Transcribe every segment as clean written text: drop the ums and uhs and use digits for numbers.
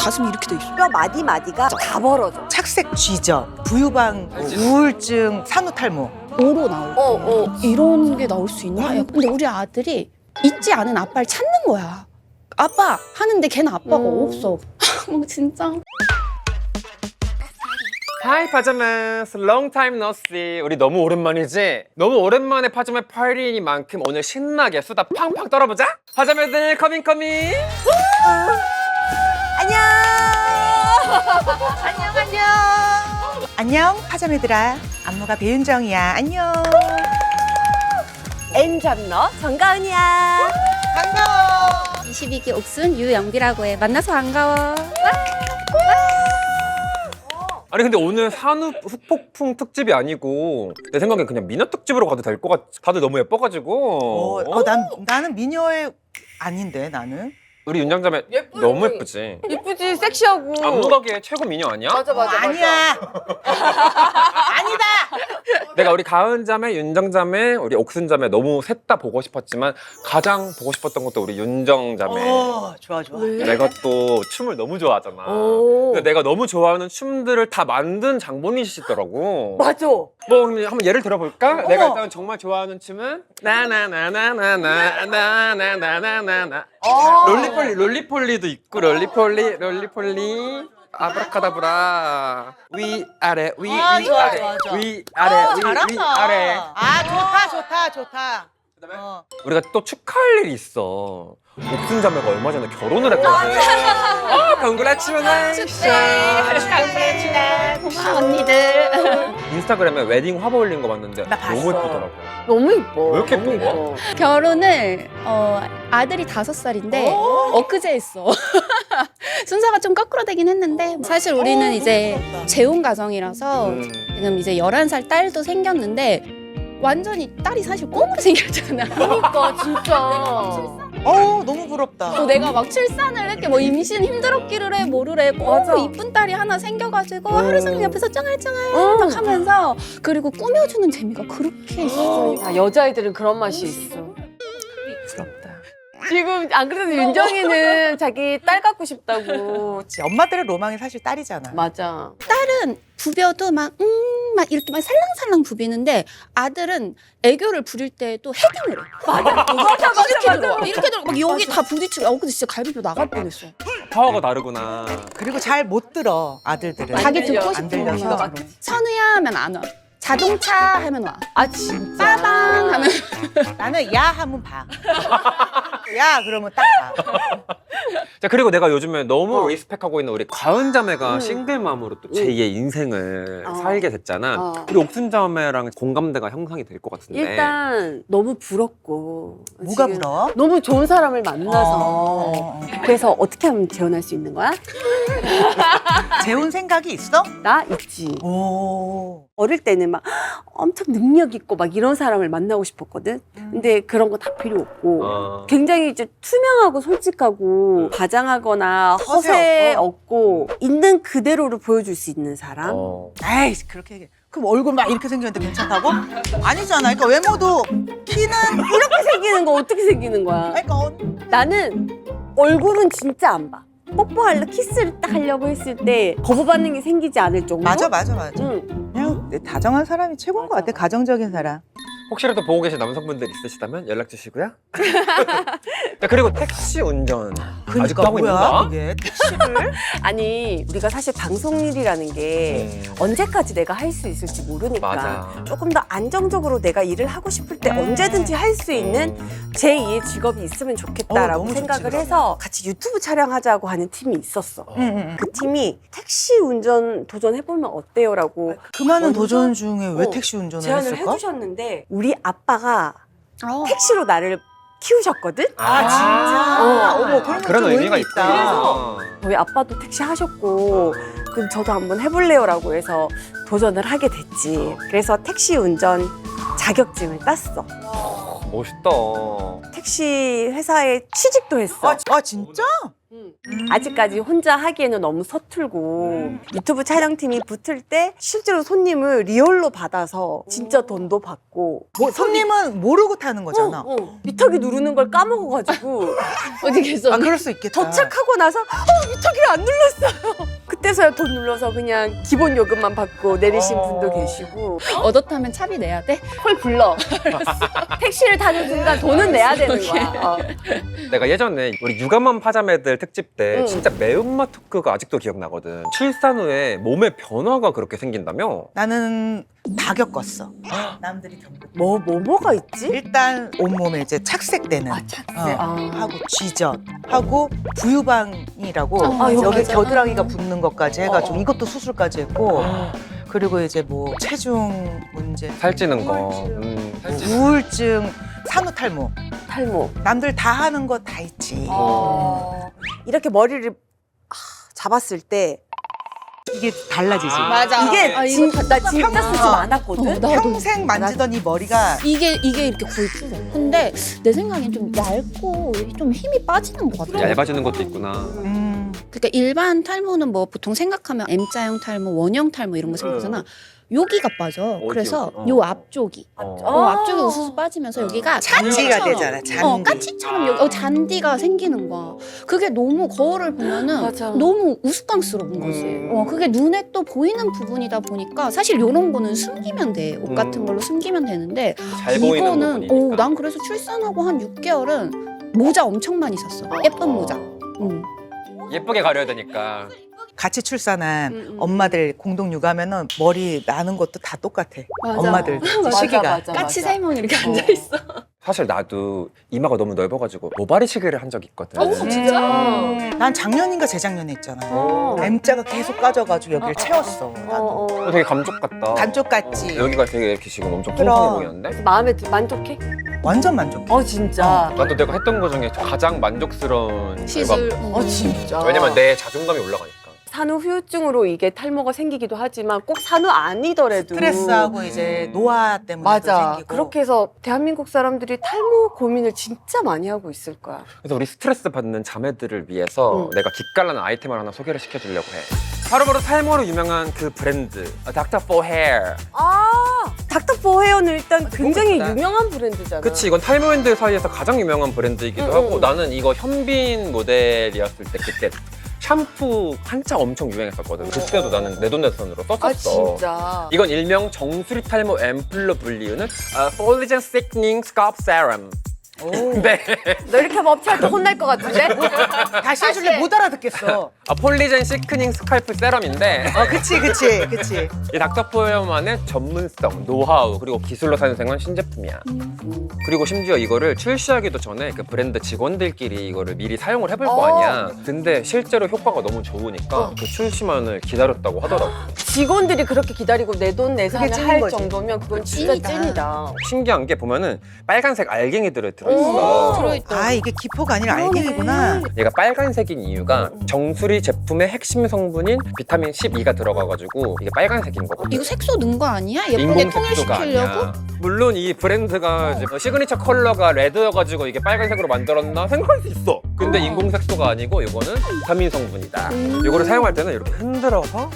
가슴이 이렇게 돼 있어. 뼈 마디마디가 다 벌어져. 착색 쥐죠. 부유방, 우울증, 산후탈모. 오로 나오고 이런 게 나올 수 있나? 근데 우리 아들이 있지 않은 아빠를 찾는 거야. 아빠 하는데 걔는 아빠가 없어. 뭐 진짜. 하이 파자매스, long time no see. 우리 너무 오랜만이지? 너무 오랜만에 파자매 파티니만큼 오늘 신나게 수다 팡팡 떨어보자. 파자매들 커밍. 안녕. 안녕, 파자매들아. 안무가 배윤정이야. 안녕. 엔잡너 정가은이야. 반가워. 22기 옥순 유영비라고 해. 만나서 반가워. 아니 근데 오늘 산후 후폭풍 특집이 아니고 내 생각엔 그냥 미녀 특집으로 가도 될 것 같아. 다들 너무 예뻐가지고. 나는 미녀의 아닌데, 나는. 우리 윤장자매 너무 예쁘지? 이쁘지, 섹시하고. 안무가게 최고 미녀 아니야? 맞아. 아니야. 아니다. 내가 우리 가은자매, 윤정자매, 우리 옥순자매 너무 셋 다 보고 싶었지만 가장 보고 싶었던 것도 우리 윤정자매. 좋아. 내가 또 춤을 너무 좋아하잖아. 근데 내가 너무 좋아하는 춤들을 다 만든 장본인이시더라고. 맞아. 뭐 한번 예를 들어볼까? 내가 일단 정말 좋아하는 춤은 나나나나나나나나나나나 롤리폴리도 있고 롤리폴리 아브라카다브라 위아래 위아래 위아래 위아래. 좋다. 그다음에 우리가 또 축하할 일이 있어. 옥순자매가 얼마 전에 결혼을 했거든. 컨그레츄레이션. 고마워 언니들. 인스타그램에 웨딩 화보 올린 거 봤는데 나 봤어. 너무 예쁘더라고. 너무 이뻐. 왜 이렇게 예쁜 거야? 결혼을 아들이 5살인데 엊그제 했어. 순서가 좀 거꾸로 되긴 했는데 사실 우리는 이제 재혼 가정이라서 지금 이제 11살 딸도 생겼는데 완전히 딸이 사실 꽁으로 생겼잖아. 그러니까 진짜. 너무 부럽다. 내가 막 출산을 했게 뭐 임신 힘들었기를 해 뭐를 해 맞아. 꼭 이쁜 딸이 하나 생겨가지고 하루 종일 옆에서 쫑알쫑알 막 하면서 그리고 꾸며주는 재미가 그렇게 있어. 여자애들은 그런 맛이 있어. 부럽다. 지금 안 그래도 윤정이는 자기 딸 갖고 싶다고. 엄마들의 로망이 사실 딸이잖아. 맞아. 딸은 부벼도 막 이렇게 막 살랑살랑 부비는데 아들은 애교를 부릴 때도 헤딩을 해. 맞아. 이렇게 들어 막 여기 다 부딪히고 근데 진짜 갈비뼈 나갈 뻔했어. 파워가 다르구나. 그리고 잘 못 들어, 아들들은. 자기 들려. 듣고 안 싶은 들려서. 거. 선우야 하면 안 와. 자동차 하면 와. 아 진짜. 빠방 하면 나는 야 하면 봐. 야 그러면 딱 봐. 자 그리고 내가 요즘에 너무 리스펙하고 있는 우리 가은자매가 싱글맘으로 또 제2의 인생을 살게 됐잖아. 우리 옥순자매랑 공감대가 형성이 될 것 같은데. 일단 너무 부럽고. 뭐가 지금 부러워? 너무 좋은 사람을 만나서. 그래서 어떻게 하면 재혼할 수 있는 거야? 재혼 생각이 있어? 나 있지. 오. 어릴 때는 막 엄청 능력 있고 막 이런 사람을 만나고 싶었거든. 근데 그런 거 다 필요 없고 굉장히 이제 투명하고 솔직하고 과장하거나 허세 없고 있는 그대로를 보여줄 수 있는 사람. 에이 그렇게 얘기해. 그럼 얼굴 막 이렇게 생겼는데 괜찮다고? 아니잖아. 그러니까 외모도 키는 이렇게 생기는 거 어떻게 생기는 거야? 그러니까 나는 얼굴은 진짜 안 봐. 뽀뽀하려 키스를 딱 하려고 했을 때 거부 반응이 생기지 않을 정도? 맞아. 응. 그냥 다정한 사람이 최고인 것 같아. 가정적인 사람. 혹시라도 보고 계신 남성분들 있으시다면 연락 주시고요. 자, 그리고 택시 운전 아직도 하고 있는가? 그게 택시를? 아니 우리가 사실 방송 일이라는 게 언제까지 내가 할 수 있을지 모르니까 맞아. 조금 더 안정적으로 내가 일을 하고 싶을 때 언제든지 할 수 있는 제2의 직업이 있으면 좋겠다라고 너무 생각을 좋지, 해서 같이 유튜브 촬영하자고 하는 팀이 있었어. 응. 그 팀이 택시 운전 도전해보면 어때요라고 그 많은 먼저? 도전 중에 왜 택시 운전을 제안을 했을까? 해주셨는데 우리 아빠가 택시로 나를 키우셨거든? 진짜? 어머, 그런 좀 의미가 의미 있구나. 그래서 저희 아빠도 택시 하셨고 그럼 저도 한번 해볼래요라고 해서 도전을 하게 됐지. 그래서 택시 운전 자격증을 땄어. 멋있다. 택시 회사에 취직도 했어. 아 진짜? 아직까지 혼자 하기에는 너무 서툴고 유튜브 촬영팀이 붙을 때 실제로 손님을 리얼로 받아서 진짜 돈도 받고 뭐, 손님은 모르고 타는 거잖아. 미터기 누르는 걸 까먹어가지고 어디 계속 아, 그럴 수 있겠다. 도착하고 나서 미터기를 안 눌렀어요. 그때서야 돈 눌러서 그냥 기본 요금만 받고 내리신 분도 계시고 얻었다면 차비 내야 돼? 콜 불러. 택시를 타는 순간 돈은 내야 되는 거야. 내가 예전에 우리 육아맘 파자매들 특집 때 진짜 매운맛 토크가 아직도 기억나거든. 출산 후에 몸의 변화가 그렇게 생긴다며? 나는 다 겪었어. 남들이 겪는. 뭐가 있지? 일단 온몸에 이제 착색되는. 착색. 하고 쥐젖 하고 부유방이라고 여기 여기 맞아. 겨드랑이가 붙는 것까지 해가지고 이것도 수술까지 했고 그리고 이제 뭐 체중 문제, 살찌는 거. 우울증, 산후탈모. 탈모. 남들 다 하는 거 다 있지. 이렇게 머리를 잡았을 때 이게 달라지지. 맞아. 이게 아, 이거 나 진짜 쓰지 많았거든. 나도. 평생 만지던 이 머리가 이게 이렇게 거의 풀어. 근데 내 생각엔 좀 얇고 좀 힘이 빠지는 것 같아. 얇아지는 것도 있구나. 그러니까 일반 탈모는 뭐 보통 생각하면 M자형 탈모, 원형 탈모 이런 거 생각하잖아. 여기가 빠져. 그래서 요 앞쪽이. 앞쪽이 우수수 빠지면서 여기가 잔디가 까치처럼, 되잖아. 잔디. 까치처럼 여기 잔디가 생기는 거야. 그게 너무 거울을 보면은 맞아. 너무 우스꽝스러운 거지. 그게 눈에 또 보이는 부분이다 보니까 사실 이런 거는 숨기면 돼. 옷 같은 걸로 숨기면 되는데 잘 보이는 이거는 부분이니까. 난 그래서 출산하고 한 6개월은 모자 엄청 많이 샀어. 예쁜 모자. 예쁘게 가려야 되니까. 같이 출산한 엄마들 공동 육아면은 머리 나는 것도 다 똑같아. 엄마들 시기가. 까치 3명 이렇게 앉아있어. 사실 나도 이마가 너무 넓어가지고 모발이 시계를 한 적이 있거든. 진짜? 난 작년인가 재작년에 했잖아. M자가 계속 까져가지고 여기를 채웠어. 나도. 되게 감쪽 같다. 반쪽 같지. 여기가 되게 이렇게 지금 엄청 그럼. 풍성해 보이는데? 마음에 만족해? 완전 만족. 진짜. 나도 내가 했던 거 중에 가장 만족스러운 시술. 결과. 진짜. 왜냐면 내 자존감이 올라가니까. 산후 후유증으로 이게 탈모가 생기기도 하지만 꼭 산후 아니더라도 스트레스하고 이제 노화 때문에 맞아. 생기고. 그렇게 해서 대한민국 사람들이 탈모 고민을 진짜 많이 하고 있을 거야. 그래서 우리 스트레스 받는 자매들을 위해서 내가 기깔나는 아이템을 하나 소개를 시켜주려고 해. 바로바로 탈모로 유명한 그 브랜드 닥터포헤어. 닥터포헤어는 일단 굉장히 똑같다. 유명한 브랜드잖아. 그치, 이건 탈모인들 사이에서 가장 유명한 브랜드이기도 하고 나는 이거 현빈 모델이었을 때 그때 샴푸 한참 엄청 유행했었거든. 그때도 나는 내돈내산으로 썼었어. 진짜. 이건 일명 정수리탈모앰플로 불리우는 Collagen Thickening Scalp Serum. 네. 너 이렇게 하면 업체한테 혼날 것 같은데? 다시 해줄래? 못 알아듣겠어. 폴리젠 시크닝 스칼프 세럼인데 그치. 이 닥터포헤어만의 전문성, 노하우 그리고 기술로 탄생한 신제품이야. 그리고 심지어 이거를 출시하기도 전에 그 브랜드 직원들끼리 이거를 미리 사용을 해볼 거 아니야. 근데 실제로 효과가 너무 좋으니까 그 출시만을 기다렸다고 하더라고. 직원들이 그렇게 기다리고 내 돈 내산을 찐인 할 거지. 정도면 그건 진짜 찐이다. 신기한 게 보면은 빨간색 알갱이들을 들어있어. 들어있다. 이게 기포가 아니라 알갱이구나. 얘가 빨간색인 이유가 정수리 제품의 핵심 성분인 비타민 12가 들어가가지고 이게 빨간색인 거거든. 이거 색소 넣은 거 아니야? 예쁘게 인공 색소가 통일시키려고? 아니야. 물론 이 브랜드가 이제 시그니처 컬러가 레드여가지고 이게 빨간색으로 만들었나 생각할 수 있어. 근데 인공 색소가 아니고 이거는 비타민 성분이다. 이거를 사용할 때는 이렇게 흔들어서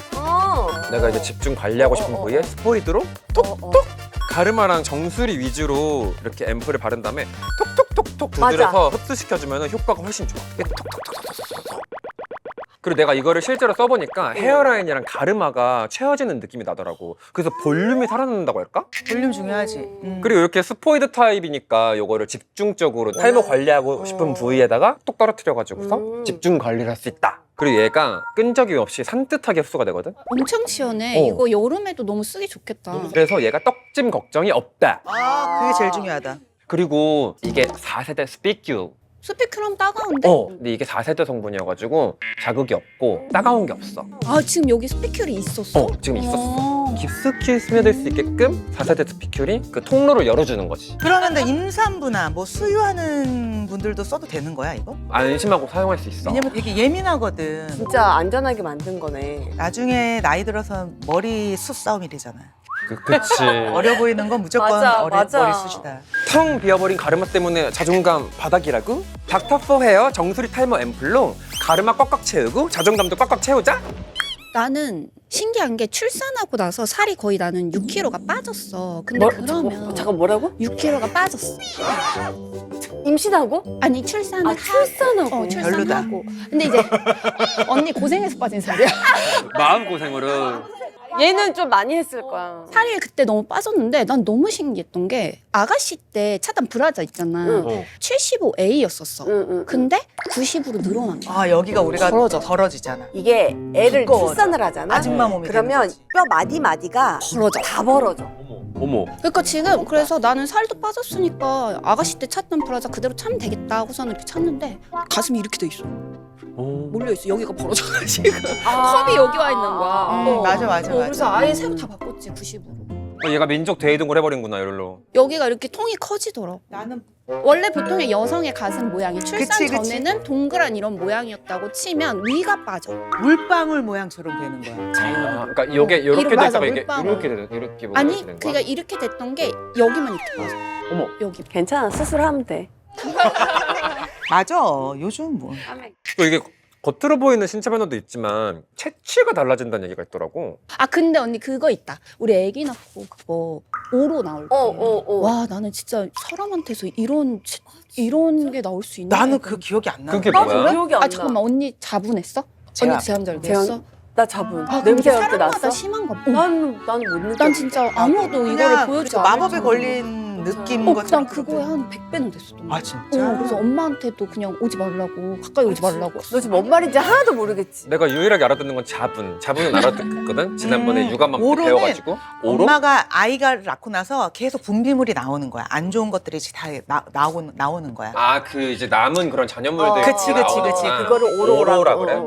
내가 이제 집중 관리하고 싶은 부위에 스포이드로 톡톡 가르마랑 정수리 위주로 이렇게 앰플을 바른 다음에 톡톡톡톡 두드려서 흡수시켜주면 효과가 훨씬 좋아. 이게 톡톡톡톡톡톡. 그리고 내가 이거를 실제로 써보니까 헤어라인이랑 가르마가 채워지는 느낌이 나더라고. 그래서 볼륨이 살아난다고 할까? 볼륨 중요하지. 그리고 이렇게 스포이드 타입이니까 이거를 집중적으로 탈모 관리하고 싶은 부위에다가 똑 떨어뜨려가지고서 집중 관리를 할 수 있다. 그리고 얘가 끈적임 없이 산뜻하게 흡수가 되거든. 엄청 시원해. 이거 여름에도 너무 쓰기 좋겠다. 그래서 얘가 떡짐 걱정이 없다. 그게 제일 중요하다. 그리고 이게 4세대 스피큐. 스피크럼 따가운데? 근데 이게 4세대 성분이어가지고 자극이 없고 따가운 게 없어. 지금 여기 스피큘이 있었어? 지금 있었어. 깊숙이 스며들 수 있게끔 4세대 스피큘이 그 통로를 열어주는 거지. 그러면 임산부나 뭐 수유하는 분들도 써도 되는 거야 이거? 안심하고 사용할 수 있어. 왜냐면 되게 예민하거든. 진짜 안전하게 만든 거네. 나중에 나이 들어서 머리 숱 싸움이 되잖아. 그치. 어려 보이는 건 무조건 맞아, 어린 맞아. 머리숱이다. 텅 비어버린 가르마 때문에 자존감 바닥이라고? 닥터포헤어 정수리탈모앰플로 가르마 꽉꽉 채우고 자존감도 꽉꽉 채우자? 나는 신기한 게 출산하고 나서 살이 거의 나는 6kg가 빠졌어. 근데 그러면 잠깐 뭐라고? 6kg가 빠졌어. 임신하고? 아니 출산을 출산하고. 출산하고. 근데 이제 언니 고생해서 빠진 살이야. 마음고생으로. 얘는 좀 많이 했을 거야. 살이 그때 너무 빠졌는데 난 너무 신기했던 게 아가씨 때 차단 브라자 있잖아. 응. 75A였었어. 응. 근데 90으로 늘어난 거야. 아 여기가 우리가 벌어져. 벌어지잖아. 이게 애를 두꺼워져. 출산을 하잖아. 아줌마 몸이 그러면 되는 거지. 뼈 마디마디가 벌어져. 다 벌어져. 어머. 그러니까 지금 그래서 나는 살도 빠졌으니까 아가씨 때 찾던 브라자 그대로 차면 되겠다 하고서는 이렇게 찾는데 가슴이 이렇게 돼 있어. 몰려있어. 여기가 벌어져가지고 컵이 여기 와 있는 거야. 맞아. 그래서 아예 새로 다 바꿨지 90으로. 얘가 민족 대이동을 해버린구나 이럴로. 여기가 이렇게 통이 커지더라고. 나는 원래 보통의 여성의 가슴 모양이 출산 그치. 전에는 동그란 이런 모양이었다고 치면 위가 빠져. 물방울 모양처럼 되는 거야. 아, 그러니까 이게 이렇게 맞아, 됐다가 이게 물방울. 이렇게 아니 되는 거야? 그러니까 이렇게 됐던 게 여기만 이렇게 빠져. 어머. 여기. 괜찮아. 수술하면 돼. 맞아. 요즘 뭐. 또 이게 겉으로 보이는 신체 변화도 있지만 체취가 달라진다는 얘기가 있더라고. 아 근데 언니 그거 있다. 우리 애기 낳고 그거 오로 나올 때. 와 나는 진짜 사람한테서 이런 게 나올 수 있나? 나는 그 기억이 안 나. 그게 나도 뭐야? 기억이 안 나. 아 잠깐만 언니 자분했어? 제압. 언니 제한절개였어? 나 자분. 아 냄새 냄새 할 때 사람마다 났어? 심한가 봐. 나는 못 느껴. 난 진짜 아무도 이거를 보여주지 않을 마법에 정도로. 걸린 느낌 난 그거에 한 100배는 됐어. 아 진짜? 그래서 엄마한테도 그냥 오지 말라고 가까이 오지 말라고. 너 지금 뭔 말인지 하나도 모르겠지. 내가 유일하게 알아듣는 건 자분은 알아듣거든. 지난번에 육아맘 때 오로는 배워가지고. 오로? 엄마가 아이가 낳고 나서 계속 분비물이 나오는 거야. 안 좋은 것들이 다 나오는 거야. 아 그 이제 남은 그런 잔여물들. 그치. 그거를 오로라 그래?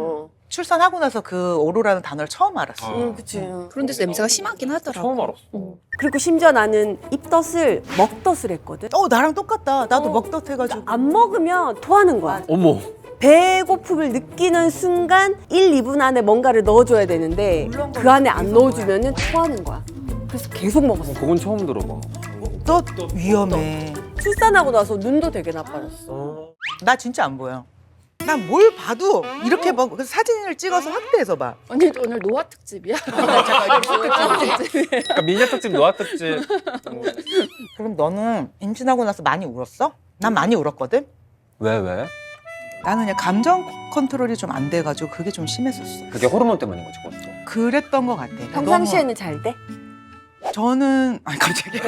출산하고 나서 그 오로라는 단어를 처음 알았어. 그치. 그런 데서 냄새가 심하긴 하더라고. 처음 알았어. 그리고 심지어 나는 입덧을 먹덧을 했거든. 나랑 똑같다. 나도 먹덧 해가지고. 안 먹으면 토하는 거야. 어머. 배고픔을 느끼는 순간 1, 2분 안에 뭔가를 넣어줘야 되는데 그 안에 안 넣어주면 토하는 거야. 그래서 계속 먹었어. 그건 처음 들어봐. 또 위험해. 출산하고 나서 눈도 되게 나빠졌어. 나 진짜 안 보여. 난 뭘 봐도 이렇게 봐. 그래서 사진을 찍어서 확대해서 봐. 언니도 오늘 노화 특집이야? 그러니까 미녀 특집, 노아 특집. 그럼 너는 임신하고 나서 많이 울었어? 난 많이 울었거든. 왜? 나는 그냥 감정 컨트롤이 좀 안 돼가지고 그게 좀 심했었어. 그게 호르몬 때문인 거지, 그것도. 그랬던 것 같아. 평상시에는 잘 돼? 저는 아니 갑자기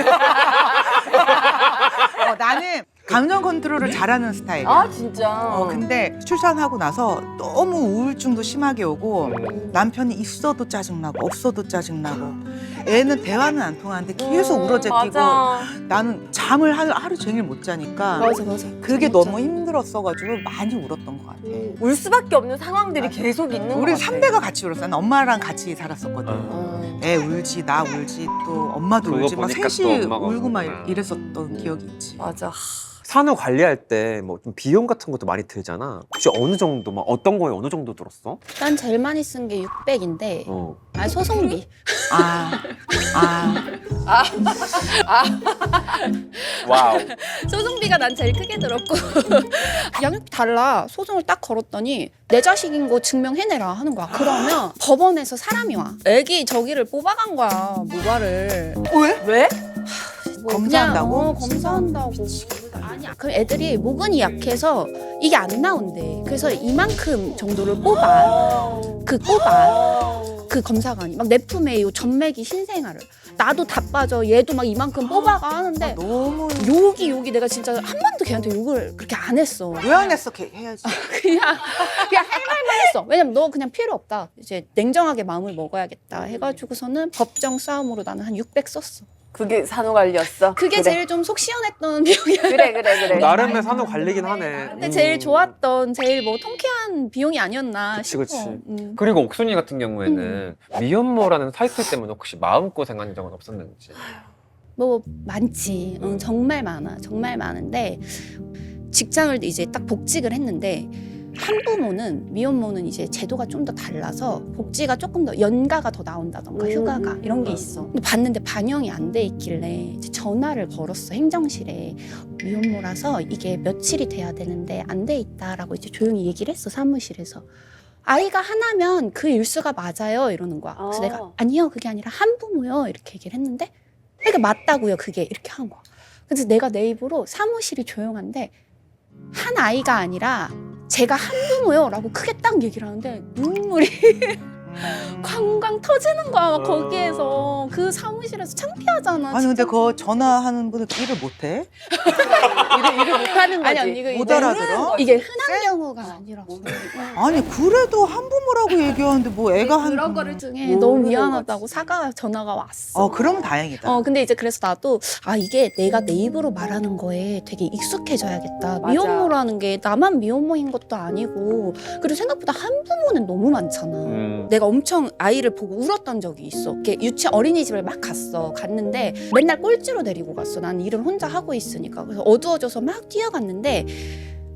나는 감정 컨트롤을 잘하는 스타일이야. 아 진짜. 근데 출산하고 나서 너무 우울증도 심하게 오고 남편이 있어도 짜증나고 없어도 짜증나고 애는 대화는 안 통하는데 계속 울어제끼고 맞아. 나는 잠을 하루 종일 못 자니까 맞아. 그게 너무 힘들었어가지고 많이 울었던 것 같아. 울 수밖에 없는 상황들이 계속 있는 거 우리 같아. 3대가 같이 울었어. 난 엄마랑 같이 살았었거든. 애 울지 나 울지 또 엄마도 그거 울지 막 보니까 셋이 또 엄마가 울고 막 울구나. 이랬었던 기억이 있지. 맞아. 산후 관리할 때 뭐 좀 비용 같은 것도 많이 들잖아. 혹시 어느 정도, 막 어떤 거에 어느 정도 들었어? 난 제일 많이 쓴 게 600인데 아 소송비. 와우. 소송비가 난 제일 크게 들었고 양육 달라. 소송을 딱 걸었더니 내 자식인 거 증명해내라 하는 거야. 그러면 법원에서 사람이 와. 애기 저기를 뽑아간 거야. 모발을. 왜? 뭐 검사한다고? 그냥, 검사한다고. 아니야. 그럼 애들이 모근이 약해서 이게 안 나온대. 그래서 이만큼 정도를 뽑아. 그 검사관이 막 뇌품에 전매기 신생아를. 나도 다 빠져. 얘도 막 이만큼 뽑아가 하는데 너무 욕이 내가 진짜 한 번도 걔한테 욕을 그렇게 안 했어. 왜 안 했어? 해야지. 그냥 할 말만 했어. 왜냐면 너 그냥 필요 없다. 이제 냉정하게 마음을 먹어야겠다 해가지고서는 법정 싸움으로 나는 한 600 썼어. 그게 산후관리였어? 그게 그래. 제일 좀 속 시원했던 비용이야. 그래. 나름의 산후 관리긴 하네. 근데 제일 좋았던, 제일 뭐 통쾌한 비용이 아니었나 그치, 싶어. 그치. 그리고 옥순이 같은 경우에는 미혼모라는 타이틀 때문에 혹시 마음고생한 적은 없었는지. 뭐 많지. 정말 많아. 정말 많은데 직장을 이제 딱 복직을 했는데 한부모는 미혼모는 이제 제도가 좀 더 달라서 복지가 조금 더 연가가 더 나온다던가 휴가가 이런 게 있어. 근데 봤는데 반영이 안 돼 있길래 이제 전화를 걸었어 행정실에. 미혼모라서 이게 며칠이 돼야 되는데 안 돼 있다라고 이제 조용히 얘기를 했어 사무실에서. 아이가 하나면 그 일수가 맞아요 이러는 거야. 그래서 내가 아니요 그게 아니라 한부모요 이렇게 얘기를 했는데 그러니까 맞다고요 그게 이렇게 한 거야. 그래서 내가 내 입으로 사무실이 조용한데 한 아이가 아니라 제가 한부모요 라고 크게 딱 얘기를 하는데 눈물이 광광 터지는 거야 막 거기에서. 그 사무실에서 창피하잖아. 아니 근데 진짜. 그 전화하는 분은 일을 못해? 일을 못하는 거지. 아니 언니 이거 못 알아들어? 이게 흔한 경우가 아니라서. 아니 그래도 한부모라고 얘기하는데 뭐 애가 한 그런 거를 중에 너무 미안하다고 사과 전화가 왔어. 그럼 다행이다. 근데 이제 그래서 나도 이게 내가 내 입으로 말하는 거에 되게 익숙해져야겠다. 맞아. 미혼모라는 게 나만 미혼모인 것도 아니고 그리고 생각보다 한부모는 너무 많잖아. 내가 엄청 아이를 보고 울었던 적이 있어. 이렇게 어린이집을 막 갔는데 맨날 꼴찌로 데리고 갔어. 난 일을 혼자 하고 있으니까. 그래서 어두워져서 막 뛰어갔는데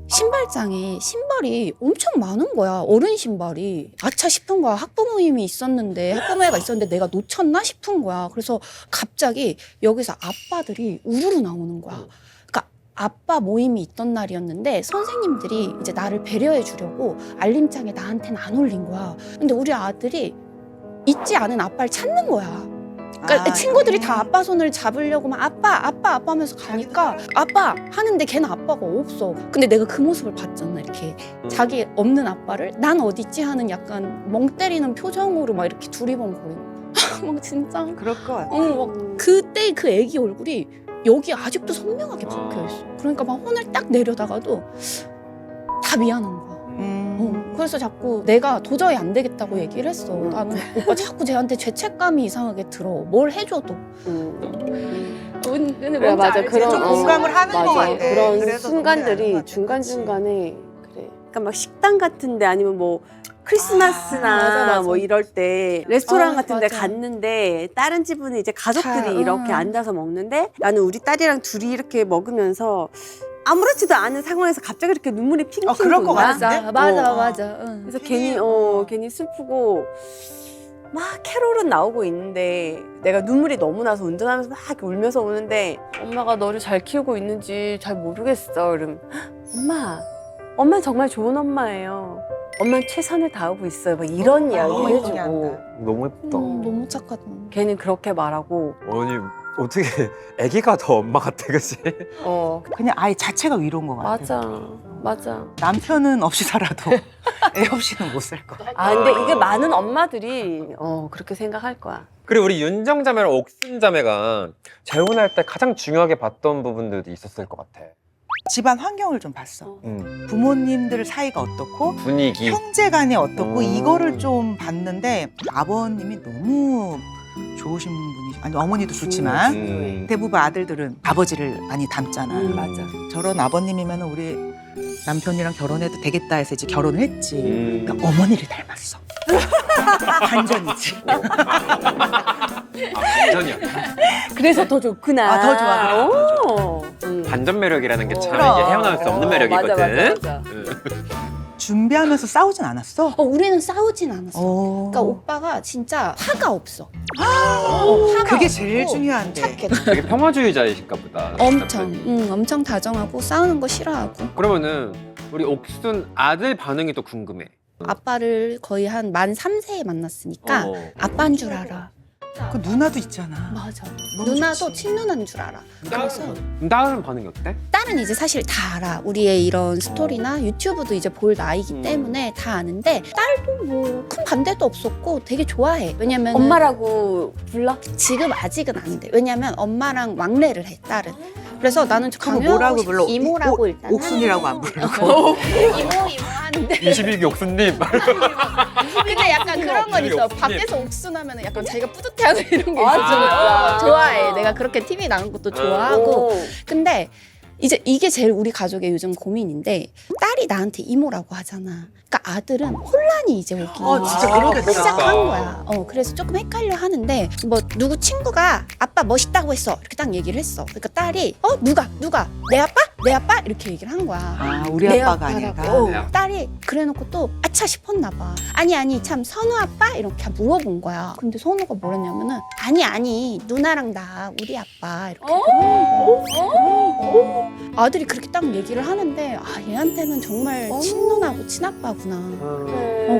신발장에 신발이 엄청 많은 거야. 어른 신발이. 아차 싶은 거야. 학부모님이 있었는데 학부모회가 있었는데 내가 놓쳤나 싶은 거야. 그래서 갑자기 여기서 아빠들이 우르르 나오는 거야. 그러니까 아빠 모임이 있던 날이었는데 선생님들이 이제 나를 배려해 주려고 알림장에 나한테는 안 올린 거야. 근데 우리 아들이 있지 않은 아빠를 찾는 거야. 그러니까 친구들이 다 아빠 손을 잡으려고 막 아빠 하면서 가니까 아빠 하는데 걔는 아빠가 없어. 근데 내가 그 모습을 봤잖아. 이렇게 자기 없는 아빠를 난 어디 있지 하는 약간 멍 때리는 표정으로 막 이렇게 두리번거리는 막 진짜 그럴 것 같아. 막 그때 그 애기 얼굴이 여기 아직도 선명하게 박혀있어. 그러니까 막 혼을 딱 내려다가도 다 미안한 거야. 그래서 자꾸 내가 도저히 안 되겠다고 얘기를 했어. 나는 오빠 자꾸 쟤한테 죄책감이 이상하게 들어. 뭘 해줘도. 근데 그래, 맞아. 알지? 그런 좀 공감을 하는 것 같아. 그런 그래서 순간들이 동의하는 것 같아. 중간중간에 그래. 그러니까 막 식당 같은데 아니면 뭐 크리스마스나 맞아. 뭐 이럴 때 레스토랑 같은 데 맞아. 갔는데 다른 집은 이제 가족들이 다, 이렇게 앉아서 먹는데 나는 우리 딸이랑 둘이 이렇게 먹으면서 아무렇지도 않은 상황에서 갑자기 이렇게 눈물이 핑핑 그럴 것 돈다. 같은데? 맞아. 그래서 괜히 슬프고 막 캐롤은 나오고 있는데 내가 눈물이 너무 나서 운전하면서 막 이렇게 울면서 오는데 엄마가 너를 잘 키우고 있는지 잘 모르겠어. 그럼 엄마 정말 좋은 엄마예요. 엄마는 최선을 다하고 있어요. 막 이런 이야기 해주고 얘기한다. 너무 예쁘다. 너무 착하다. 걔는 그렇게 말하고 아니 어떻게 아기가 더 엄마 같아 그치? 그냥 아이 자체가 위로인 것 같아. 맞아. 남편은 없이 살아도 애 없이는 못 살 것 같아. 근데 이게 많은 엄마들이 그렇게 생각할 거야. 그리고 우리 윤정자매랑 옥순자매가 재혼할 때 가장 중요하게 봤던 부분들도 있었을 것 같아. 집안 환경을 좀 봤어. 부모님들 사이가 어떻고 분위기. 형제간이 어떻고 이거를 좀 봤는데 아버님이 너무 좋으신 분이 아니 어머니도 좋지만 대부분 아들들은 아버지를 많이 닮잖아. 맞아. 저런 아버님이면 우리 남편이랑 결혼해도 되겠다 해서 이제 결혼을 했지. 그러니까 어머니를 닮았어. 반전이지. 반전이야. 그래서 더 좋구나. 더 좋아. 반전 매력이라는 게 참 그럼. 이게 헤어나올 수 없는 매력이거든. 맞아. 준비하면서 싸우진 않았어? 우리는 싸우진 않았어. 그러니까 오빠가 진짜 화가 없어. 화가 그게 없고 제일 중요한데. 착해. 되게 평화주의자이신가 보다. 엄청 다정하고 싸우는 거 싫어하고. 그러면은 우리 옥순 아들 반응이 또 궁금해. 아빠를 거의 한 만 3세에 만났으니까 아빠인 줄 알아. 그 누나도 있잖아. 맞아. 너무 누나도 좋지. 친누나인 줄 알아. 그래서 딸은 반응이 어때? 딸은 이제 사실 다 알아. 우리의 이런 스토리나 유튜브도 이제 볼 나이기 때문에 다 아는데 딸도 뭐 큰 반대도 없었고 되게 좋아해. 왜냐면 엄마라고 불러? 지금 아직은 안 돼. 왜냐면 엄마랑 왕래를 해 딸은. 그래서 나는 그럼 강요하고 뭐라고 싶- 불러? 이모라고 일단 옥순이라고 안 부르고. 이모 하는데 21기 옥순님. 근데 약간 그런 건 있어. 옥순님. 밖에서 옥순하면 약간 자기가 뿌듯해하는 이런 게 아, 있어. 진짜? 좋아해. 내가 그렇게 TV 나간 것도 좋아하고. 오. 근데 이제 이게 제일 우리 가족의 요즘 고민인데 딸이 나한테 이모라고 하잖아. 그러니까 아들은 혼란이 이제 오기 진짜 그러겠다. 시작한 거야. 그래서 조금 헷갈려 하는데 뭐 누구 친구가 아빠 멋있다고 했어. 이렇게 딱 얘기를 했어. 그러니까 딸이 누가 내 아빠? 내 아빠? 이렇게 얘기를 한 거야. 아, 우리 내 아빠가 아빠라고. 아니라. 딸이 그래놓고 또 아차 싶었나 봐. 아니 참 선우 아빠? 이렇게 물어본 거야. 근데 선우가 뭐랬냐면은 아니 누나랑 나 우리 아빠 이렇게 그러는 거야. 아들이 그렇게 딱 얘기를 하는데 아 얘한테는 정말 친누나고 친아빠구나.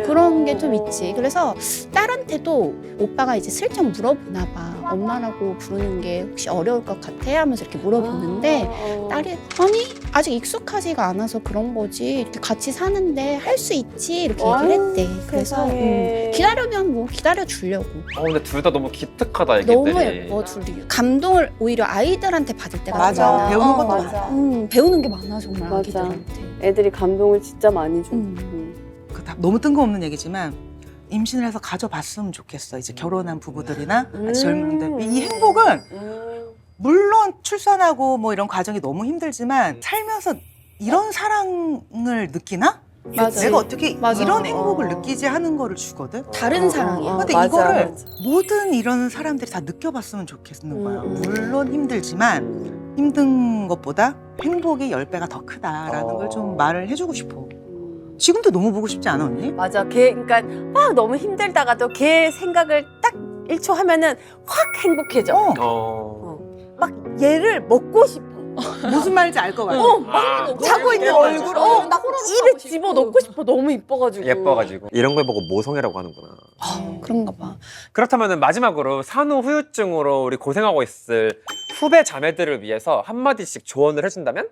그런 게 좀 있지. 그래서 딸한테도 오빠가 이제 슬쩍 물어보나 봐. 엄마라고 부르는 게 혹시 어려울 것 같아? 하면서 이렇게 물어보는데 딸이 아니 아직 익숙하지가 않아서 그런 거지. 이렇게 같이 사는데 할 수 있지 이렇게 얘기를 했대. 그래서 기다려면 뭐 기다려 주려고. 근데 둘 다 너무 기특하다 애기들이. 너무 예뻐 둘이. 감동을 오히려 아이들한테 받을 때가 맞아. 많아. 배우는 것도 맞아. 배우는 게 많아 정말 맞아. 아기들한테. 애들이 감동을 진짜 많이 줘. 그 다 너무 뜬금없는 얘기지만 임신을 해서 가져봤으면 좋겠어. 이제 결혼한 부부들이나 아주 젊은 분들. 이 행복은 물론 출산하고 뭐 이런 과정이 너무 힘들지만 살면서 이런 사랑을 느끼나? 맞아. 내가 어떻게 맞아. 이런 행복을 느끼지 하는 거를 주거든. 다른 사랑이야. 근데 맞아, 이거를 맞아. 모든 이런 사람들이 다 느껴봤으면 좋겠는 거야. 물론 힘들지만 힘든 것보다 행복이 10배가 더 크다라는 걸 좀 말을 해주고 싶어. 지금도 너무 보고 싶지 않아 언니? 맞아. 그러니까 막 너무 힘들다가도 걔 생각을 딱 1초 하면은 확 행복해져. 막 얘를 먹고 싶어. 무슨 말인지 알 것 같아. 자고 있는 얼굴, 막 입에 집어 넣고 싶어. 너무 이뻐가지고. 예뻐가지고 이런 걸 보고 모성애라고 하는구나. 그런가 봐. 그렇다면 마지막으로 산후 후유증으로 우리 고생하고 있을 후배 자매들을 위해서 한마디씩 조언을 해준다면?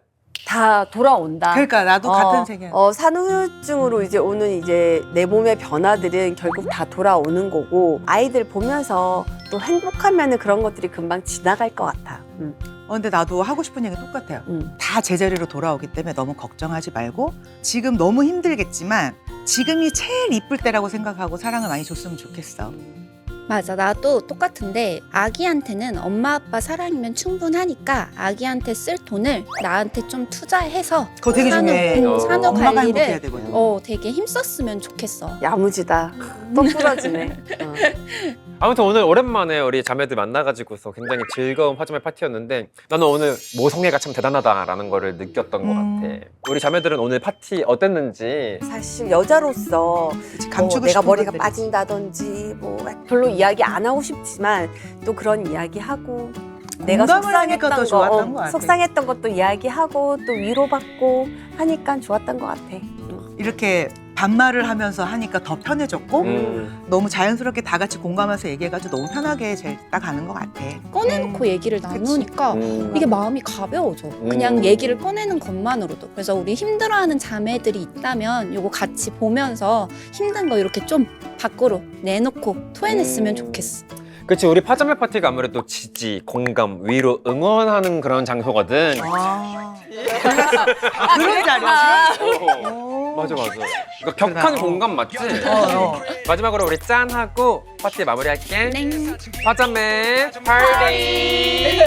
다 돌아온다. 그러니까 나도 같은 생각. 산후우증으로 이제 오는 이제 내 몸의 변화들은 결국 다 돌아오는 거고 아이들 보면서 또 행복하면은 그런 것들이 금방 지나갈 것 같아. 근데 나도 하고 싶은 얘기 똑같아요. 음. 다 제자리로 돌아오기 때문에 너무 걱정하지 말고 지금 너무 힘들겠지만 지금이 제일 이쁠 때라고 생각하고 사랑을 많이 줬으면 좋겠어. 맞아. 나도 똑같은데 아기한테는 엄마 아빠 사랑이면 충분하니까 아기한테 쓸 돈을 나한테 좀 투자해서 그거 되게 중요해. 산후 엄마가 행복해야 관리를 되거든. 되게 힘썼으면 좋겠어. 야무지다. 또 부러지네. 아무튼 오늘 오랜만에 우리 자매들 만나가지고서 굉장히 즐거운 파자매 파티였는데 나는 오늘 모성애가 참 대단하다라는 거를 느꼈던 것 같아. 우리 자매들은 오늘 파티 어땠는지. 사실 여자로서 감추고 내가 싶은 머리가 것들이 빠진다든지 뭐 별로 이야기 안 하고 싶지만 또 그런 이야기하고 내가 공감을 하니까 속상했던 더 좋았던 것 같아. 속상했던 것도 이야기하고 또 위로받고 하니까 좋았던 것 같아. 이렇게 반말을 하면서 하니까 더 편해졌고 너무 자연스럽게 다 같이 공감해서 얘기해가지고 너무 편하게 잘 가는 것 같아. 꺼내놓고 얘기를 나누니까 이게 마음이 가벼워져. 그냥 얘기를 꺼내는 것만으로도. 그래서 우리 힘들어하는 자매들이 있다면 이거 같이 보면서 힘든 거 이렇게 좀 밖으로 내놓고 토해냈으면 좋겠어. 그치, 우리 파자매 파티가 아무래도 지지, 공감, 위로, 응원하는 그런 장소거든. 그런 자리야. 맞아. 이거 격한 공감 맞지? 마지막으로 우리 짠하고 파티 마무리할게. 땡. 파자매 파티.